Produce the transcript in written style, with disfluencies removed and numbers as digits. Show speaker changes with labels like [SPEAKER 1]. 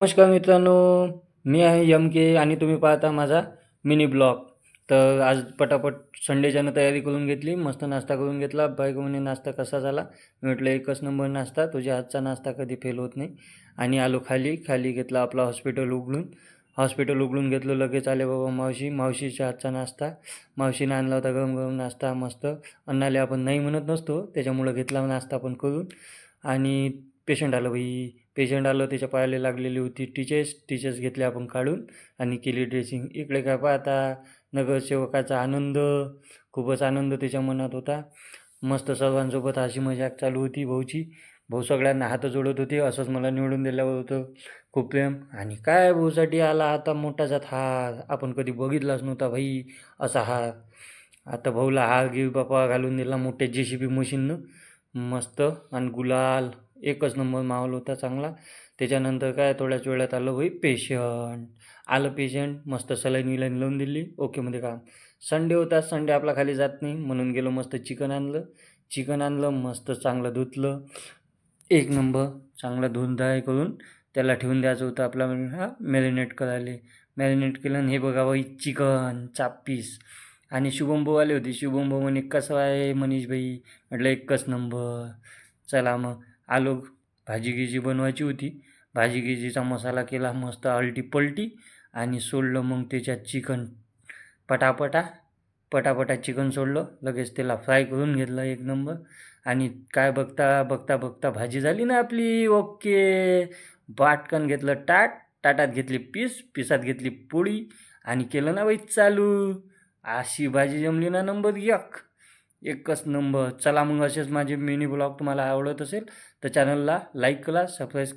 [SPEAKER 1] नमस्कार मित्रांनो, मी आहे एम के आणि तुम्ही पाहता माझा मिनी ब्लॉग. तर आज पटापट संडेच्यानं तयारी करून घेतली, मस्त नाश्ता करून घेतला. बायको म्हणे नाश्ता कसा झाला? मी म्हटलं एकच नंबर नाश्ता, तुझ्या हातचा नाश्ता कधी फेल होत नाही. आणि आलो खाली घेतला आपला हॉस्पिटल उघडून घेतलं. लगेच आले बाबा मावशीच्या हातचा नाश्ता. मावशीने आणला होता गरम गरम नाश्ता मस्त. अन्नाले आपण नाही म्हणत नसतो, त्याच्यामुळं घेतला नाश्ता पण करून. आणि पेशंट आलं, त्याच्या पायाला लागलेली होती टिचेस घेतले आपण काढून आणि केली ड्रेसिंग. इकडे काय पाहता, नगरसेवकाचा आनंद, खूपच आनंद त्याच्या मनात होता. मस्त सर्वांसोबत हसी मजाक चालू होती भाऊ सगळ्यांना हात जोडत होते. असंच मला निवडून दिल्यावर होतं खूप प्रेम. आणि काय भाऊसाठी आला आता मोठाचा हार, आपण कधी बघितलाच नव्हता भाई असा हार. आता भाऊला हार बापा घालून दिला मोठ्या JCB मशीननं मस्त. आणि गुलाल एकच नंबर माहोल होता चांगला. त्याच्यानंतर काय थोड्याच वेळात आलं पेशंट मस्त सलाईन लावून दिली. ओकेमध्ये काम. संडे होता, संडे आपला खाली जात नाही म्हणून गेलो मस्त चिकन आणलं मस्त चांगलं धुतलं. एक नंबर चांगलं धुवून धाय करून त्याला ठेवून द्यायचं होतं आपला मॅरिनेट करायला. मॅरिनेट केलं आणि हे बघा बाई चिकन 4 पीस. आणि शुभम भाऊ आले होते. शुभम भाऊ म्हणे कसं आहे मनीष भाई? म्हटलं एकच नंबर. चला मग आलो. भाजी बनवायची होती. भाजीचा मसाला केला मस्त आलटी पलटी आणि सोडलं मग त्याच्यात चिकन. पटापटा चिकन सोडलं. लगेच त्याला फ्राय करून घेतलं एक नंबर. आणि काय बघता भाजी झाली ना आपली ओके. बाटकन घेतलं ताटात घेतली पिसात घेतली पोळी आणि केलं ना बाई चालू. अशी भाजी जमली ना नंबर एकच नंबर. चला मग असेच माझे मिनी ब्लॉग तुम्हाला आवडत असेल तर चॅनलला लाईक करा, सबस्क्राईब